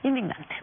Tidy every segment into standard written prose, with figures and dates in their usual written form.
Indignante.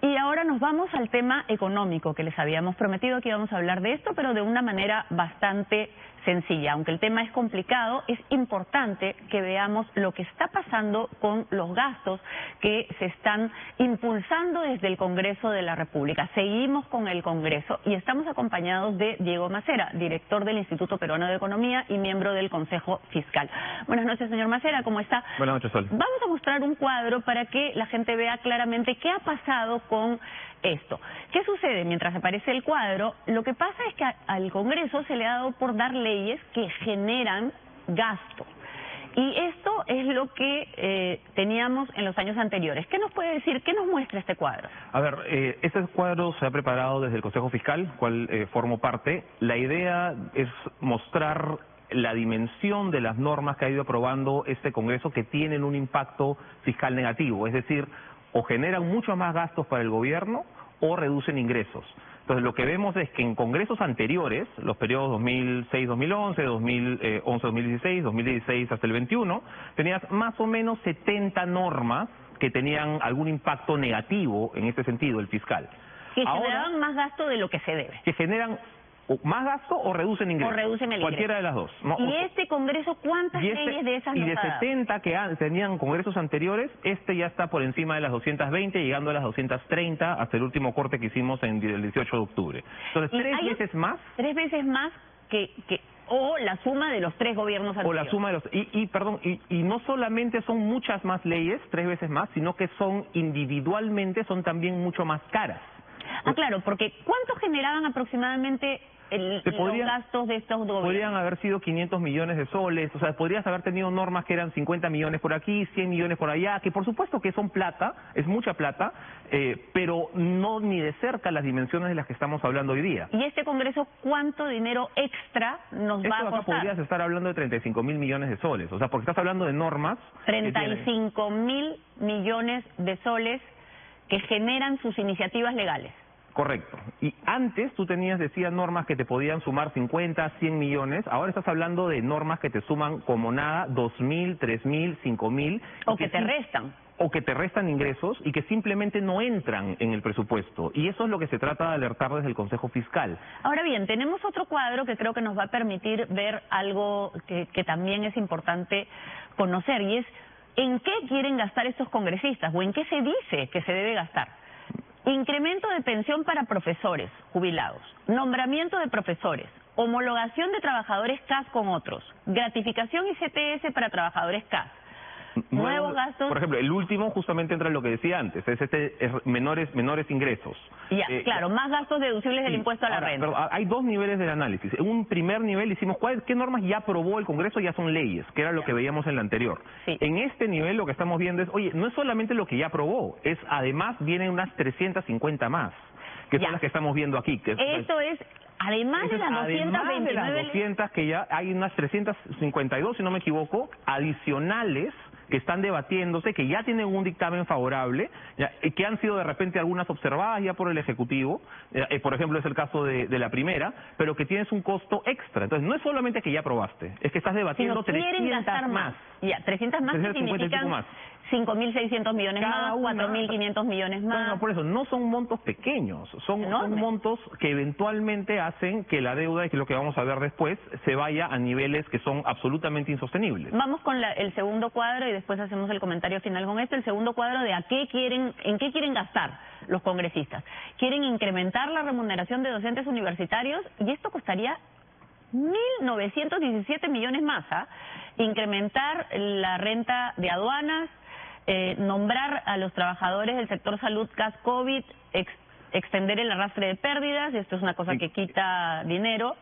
Y ahora nos vamos al tema económico, que les habíamos prometido que íbamos a hablar de esto, pero de una manera bastante sencilla. Aunque el tema es complicado, es importante que veamos lo que está pasando con los gastos que se están impulsando desde el Congreso de la República. Seguimos con el Congreso y estamos acompañados de Diego Macera, director del Instituto Peruano de Economía y miembro del Consejo Fiscal. Buenas noches, señor Macera, ¿cómo está? Buenas noches, Sol. Vamos a mostrar un cuadro para que la gente vea claramente qué ha pasado con esto. ¿Qué sucede mientras aparece el cuadro? Lo que pasa es que al Congreso se le ha dado por dar leyes que generan gasto. Y esto es lo que teníamos en los años anteriores. ¿Qué nos puede decir? ¿Qué nos muestra este cuadro? A ver, este cuadro se ha preparado desde el Consejo Fiscal, cual formo parte. La idea es mostrar la dimensión de las normas que ha ido aprobando este Congreso que tienen un impacto fiscal negativo, es decir, o generan mucho más gastos para el gobierno o reducen ingresos. Entonces lo que vemos es que en congresos anteriores, los periodos 2006-2011, 2011-2016, 2016 hasta el 21, tenías más o menos 70 normas que tenían algún impacto negativo en este sentido, el fiscal. Que generaban más gasto de lo que se debe. Que generan más gasto o reducen ingresos. O reducen el Cualquiera ingreso. de las dos, ¿no? ¿Y este Congreso cuántas leyes de esas y nos de ha dado? 70 que tenían congresos anteriores, este ya está por encima de las 220, llegando a las 230 hasta el último corte que hicimos en el 18 de octubre. Entonces, tres veces más. 3 veces más que o la suma de los 3 gobiernos anteriores. O la suma de los... Perdón, y no solamente son muchas más leyes, 3 veces más, sino que son individualmente, son también mucho más caras. Ah, claro, porque ¿cuánto generaban aproximadamente los gastos de estos gobiernos? Podrían haber sido 500 millones de soles, o sea, podrías haber tenido normas que eran 50 millones por aquí, 100 millones por allá, que por supuesto que son plata, es mucha plata, pero no ni de cerca las dimensiones de las que estamos hablando hoy día. ¿Y este Congreso cuánto dinero extra nos va a costar? Podrías estar hablando de 35 mil millones de soles, o sea, porque estás hablando de normas... 35 mil millones de soles que generan sus iniciativas legales. Correcto. Y antes tú decías normas que te podían sumar 50, 100 millones. Ahora estás hablando de normas que te suman como nada 2.000, 3.000, 5.000. O que te restan. O que te restan ingresos y que simplemente no entran en el presupuesto. Y eso es lo que se trata de alertar desde el Consejo Fiscal. Ahora bien, tenemos otro cuadro que creo que nos va a permitir ver algo que también es importante conocer. Y es ¿en qué quieren gastar estos congresistas? ¿O en qué se dice que se debe gastar? Incremento de pensión para profesores jubilados, nombramiento de profesores, homologación de trabajadores CAS con otros, gratificación y CTS para trabajadores CAS. Nuevos gastos. Por ejemplo, el último justamente entra en lo que decía antes, es menores ingresos. Ya, claro, más gastos deducibles del impuesto a la renta. Pero hay dos niveles del análisis. En un primer nivel hicimos qué normas ya aprobó el Congreso, ya son leyes, que era lo que veíamos en la anterior. Sí. En este nivel lo que estamos viendo es, oye, no es solamente lo que ya aprobó, es además vienen unas 350 más, que son las que estamos viendo aquí. Esto es... Además de las 229... Además de las 200 que ya hay unas 352, si no me equivoco, adicionales que están debatiéndose, que ya tienen un dictamen favorable, que han sido de repente algunas observadas ya por el Ejecutivo, por ejemplo es el caso de la primera, pero que tienes un costo extra. Entonces no es solamente que ya aprobaste, es que estás debatiendo 300 más. Ya, 300 más que significan 5.600 millones más, 4.500 millones más. No, por eso, no son montos pequeños, son montos que eventualmente hacen que la deuda, y que es lo que vamos a ver después, se vaya a niveles que son absolutamente insostenibles. Vamos con el segundo cuadro y después hacemos el comentario final con este. El segundo cuadro de en qué quieren gastar los congresistas. Quieren incrementar la remuneración de docentes universitarios y esto costaría 1.917 millones más. Incrementar la renta de aduanas, nombrar a los trabajadores del sector salud CAS COVID, extender el arrastre de pérdidas, y esto es una cosa que quita dinero,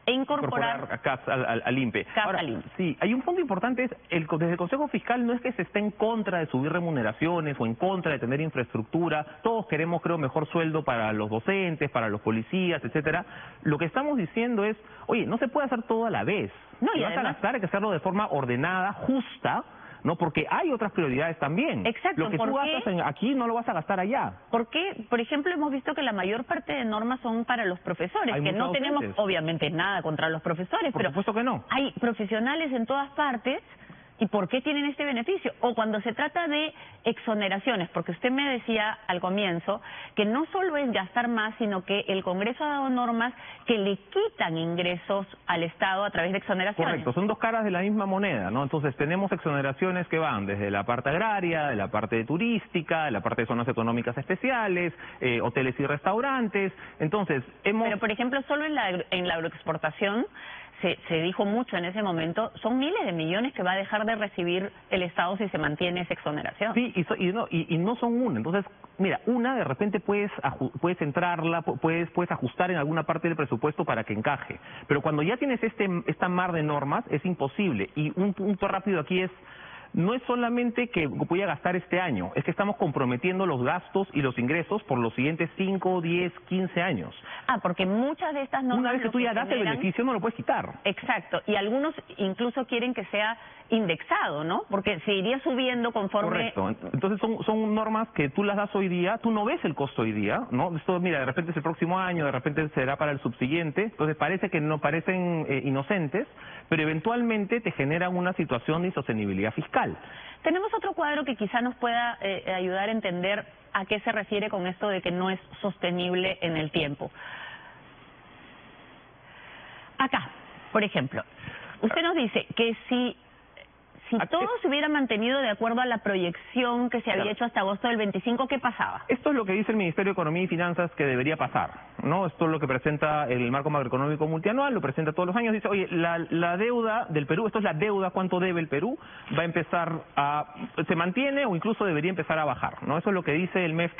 e incorporar a CAS al INPE. Ahora, sí, hay un punto importante, desde el Consejo Fiscal no es que se esté en contra de subir remuneraciones o en contra de tener infraestructura, todos queremos, creo, mejor sueldo para los docentes, para los policías, etcétera. Lo que estamos diciendo es, oye, no se puede hacer todo a la vez. No, y vas a gastar, hay que hacerlo de forma ordenada, justa, ¿no? Porque hay otras prioridades también. Exacto. Lo que tú gastas aquí no lo vas a gastar allá. Porque, por ejemplo, hemos visto que la mayor parte de normas son para los profesores, que no tenemos obviamente nada contra los profesores, por supuesto que no. Hay profesionales en todas partes ¿Y por qué tienen este beneficio? O cuando se trata de exoneraciones, porque usted me decía al comienzo que no solo es gastar más, sino que el Congreso ha dado normas que le quitan ingresos al Estado a través de exoneraciones. Correcto, son dos caras de la misma moneda, ¿no? Entonces tenemos exoneraciones que van desde la parte agraria, de la parte turística, de la parte de zonas económicas especiales, hoteles y restaurantes. Entonces hemos... Pero, por ejemplo, solo en la agroexportación se dijo mucho en ese momento, son miles de millones que va a dejar de recibir el Estado si se mantiene esa exoneración. Sí, y no son una. Entonces, mira, una de repente puedes centrarla, puedes ajustar en alguna parte del presupuesto para que encaje. Pero cuando ya tienes esta mar de normas, es imposible. Y un punto rápido aquí es, no es solamente que voy a gastar este año, es que estamos comprometiendo los gastos y los ingresos por los siguientes 5, 10, 15 años. Porque muchas de estas normas... Una vez que tú ya das el beneficio, no lo puedes quitar. Exacto, y algunos incluso quieren que sea indexado, ¿no? Porque se iría subiendo conforme... Correcto, entonces son normas que tú las das hoy día, tú no ves el costo hoy día, ¿no? Esto, mira, de repente es el próximo año, de repente será para el subsiguiente, entonces parece que no parecen inocentes, pero eventualmente te generan una situación de insostenibilidad fiscal. Tenemos otro cuadro que quizá nos pueda ayudar a entender a qué se refiere con esto de que no es sostenible en el tiempo. Acá, por ejemplo, usted nos dice que si todo se hubiera mantenido de acuerdo a la proyección que se había hecho hasta agosto del 25, ¿qué pasaba? Esto es lo que dice el Ministerio de Economía y Finanzas que debería pasar, ¿no? Esto es lo que presenta el marco macroeconómico multianual, lo presenta todos los años. Dice, oye, la deuda del Perú, esto es la deuda, cuánto debe el Perú, va a empezar se mantiene o incluso debería empezar a bajar, ¿no? Eso es lo que dice el MEF,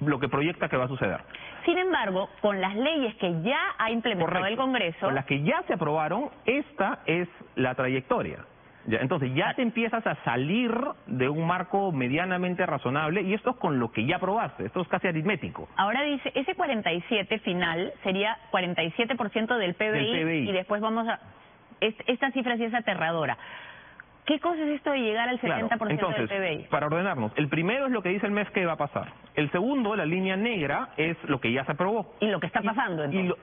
lo que proyecta que va a suceder. Sin embargo, con las leyes que ya ha implementado el Congreso... Con las que ya se aprobaron, esta es la trayectoria. Entonces ya te empiezas a salir de un marco medianamente razonable y esto es con lo que ya aprobaste, esto es casi aritmético. Ahora dice, ese 47 final sería 47% del PBI y después vamos a... Esta cifra sí es aterradora. ¿Qué cosa es esto de llegar al 70% Entonces, del PBI? Para ordenarnos, el primero es lo que dice el MEF que va a pasar. El segundo, la línea negra, es lo que ya se aprobó. Y lo que está pasando, entonces.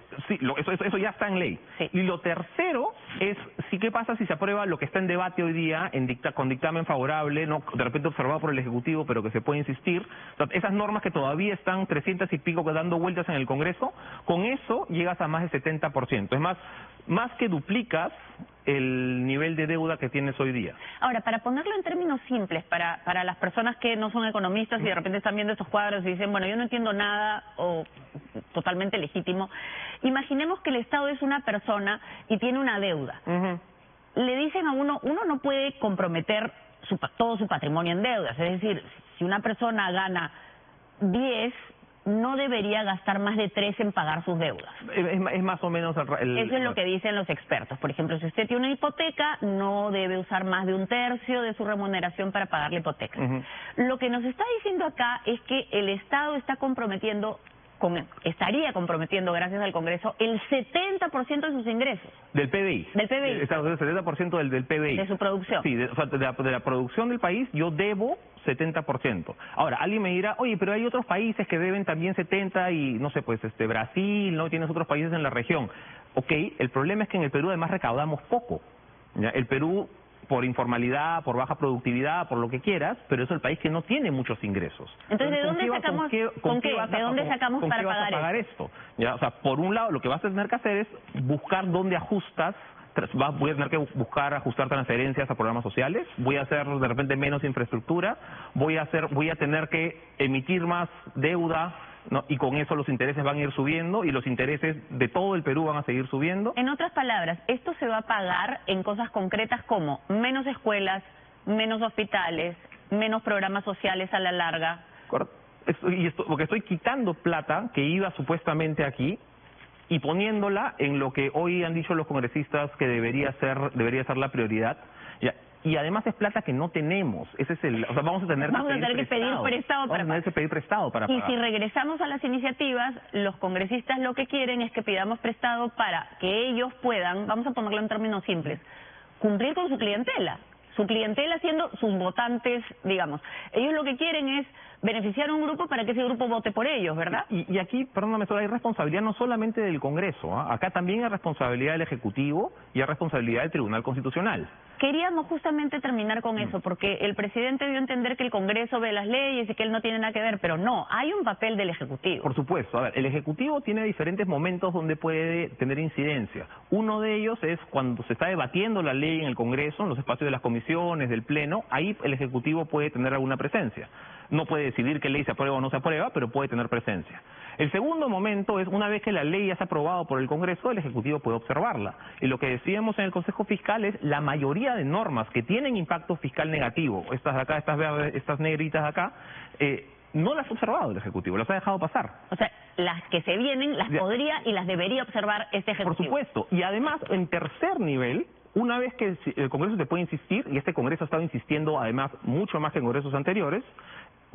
Eso ya está en ley. Sí. Y lo tercero es, ¿qué pasa si se aprueba lo que está en debate hoy día con dictamen favorable, no de repente observado por el Ejecutivo, pero que se puede insistir? O sea, esas normas que todavía están 300 y pico dando vueltas en el Congreso, con eso llegas a más del 70%. Es más que duplicas el nivel de deuda que tienes hoy día. Ahora, para ponerlo en términos simples, para las personas que no son economistas y de repente están viendo estos cuadros y dicen, bueno, yo no entiendo nada, o totalmente legítimo, imaginemos que el Estado es una persona y tiene una deuda. Le dicen a uno no puede comprometer todo su patrimonio en deudas, es decir, si una persona gana 10, no debería gastar más de 3 en pagar sus deudas. Es más o menos Eso es lo que dicen los expertos. Por ejemplo, si usted tiene una hipoteca, no debe usar más de 1/3 de su remuneración para pagar la hipoteca. Lo que nos está diciendo acá es que el Estado está estaría comprometiendo, gracias al Congreso, el 70% de sus ingresos. Del PBI. Del PBI. El 70% del PBI. De su producción. Sí, de la producción del país yo debo 70%. Ahora, alguien me dirá, oye, pero hay otros países que deben también 70 y, no sé, pues Brasil, ¿no? Tienes otros países en la región. Ok, el problema es que en el Perú además recaudamos poco. ¿Ya? El Perú, por informalidad, por baja productividad, por lo que quieras, pero es el país que no tiene muchos ingresos. Entonces, ¿de dónde sacamos? ¿De dónde sacamos para pagar esto? ¿Ya? O sea, por un lado, lo que vas a tener que hacer es buscar dónde ajustas. Voy a tener que buscar ajustar transferencias a programas sociales, voy a hacer de repente menos infraestructura, voy a tener que emitir más deuda, ¿no? Y con eso los intereses van a ir subiendo y los intereses de todo el Perú van a seguir subiendo. En otras palabras, esto se va a pagar en cosas concretas como menos escuelas, menos hospitales, menos programas sociales a la larga. Porque estoy quitando plata que iba supuestamente aquí y poniéndola en lo que hoy han dicho los congresistas que debería ser la prioridad. Y además es plata que no tenemos. Ese es o sea, vamos a tener que pedir prestado para pagar. Y si regresamos a las iniciativas, los congresistas lo que quieren es que pidamos prestado para que ellos puedan, vamos a ponerlo en términos simples, cumplir con su clientela siendo sus votantes, digamos. Ellos lo que quieren es beneficiar a un grupo para que ese grupo vote por ellos, ¿verdad? Y aquí, perdóname, solo hay responsabilidad no solamente del Congreso, ¿ah? Acá también hay responsabilidad del Ejecutivo y hay responsabilidad del Tribunal Constitucional. Queríamos justamente terminar con eso, porque el presidente dio a entender que el Congreso ve las leyes y que él no tiene nada que ver, pero no, hay un papel del Ejecutivo. Por supuesto, a ver, el Ejecutivo tiene diferentes momentos donde puede tener incidencia. Uno de ellos es cuando se está debatiendo la ley en el Congreso, en los espacios de las comisiones, del Pleno, ahí el Ejecutivo puede tener alguna presencia. No puede decidir qué ley se aprueba o no se aprueba, pero puede tener presencia. El segundo momento es una vez que la ley ya se ha aprobado por el Congreso, el Ejecutivo puede observarla. Y lo que decíamos en el Consejo Fiscal es la mayoría de normas que tienen impacto fiscal negativo, estas de acá, estas verdes, estas negritas de acá, no las ha observado el Ejecutivo, las ha dejado pasar. O sea, las que se vienen las podría y las debería observar este Ejecutivo. Por supuesto. Y además, en tercer nivel, una vez que el Congreso te puede insistir, y este Congreso ha estado insistiendo además mucho más que en congresos anteriores,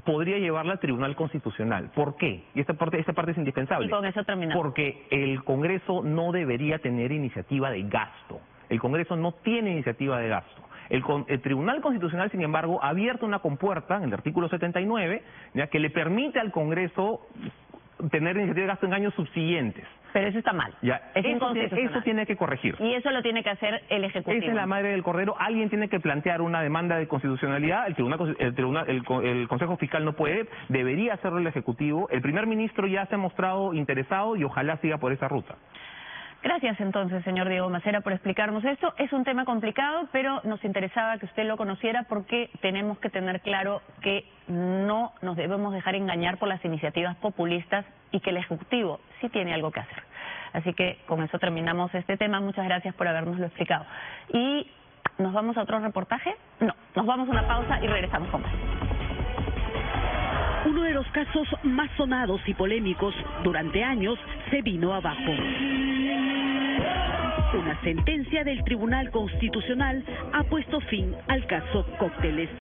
podría llevarla al Tribunal Constitucional. ¿Por qué? Y esta parte es indispensable. Y con eso terminamos. Porque el Congreso no debería tener iniciativa de gasto. El Congreso no tiene iniciativa de gasto. El Tribunal Constitucional, sin embargo, ha abierto una compuerta en el artículo 79, ya que le permite al Congreso tener iniciativa de gasto en años subsiguientes. Pero eso está mal. Ya, eso tiene que corregir. Y eso lo tiene que hacer el Ejecutivo. Esa es la madre del cordero. Alguien tiene que plantear una demanda de constitucionalidad. El Consejo Fiscal no puede. Debería hacerlo el Ejecutivo. El primer ministro ya se ha mostrado interesado y ojalá siga por esa ruta. Gracias entonces, señor Diego Macera, por explicarnos esto. Es un tema complicado, pero nos interesaba que usted lo conociera porque tenemos que tener claro que no nos debemos dejar engañar por las iniciativas populistas y que el Ejecutivo sí tiene algo que hacer. Así que con eso terminamos este tema. Muchas gracias por habernoslo explicado. ¿Y nos vamos a otro reportaje? No, nos vamos a una pausa y regresamos con más. Uno de los casos más sonados y polémicos durante años se vino abajo. Una sentencia del Tribunal Constitucional ha puesto fin al caso Cócteles.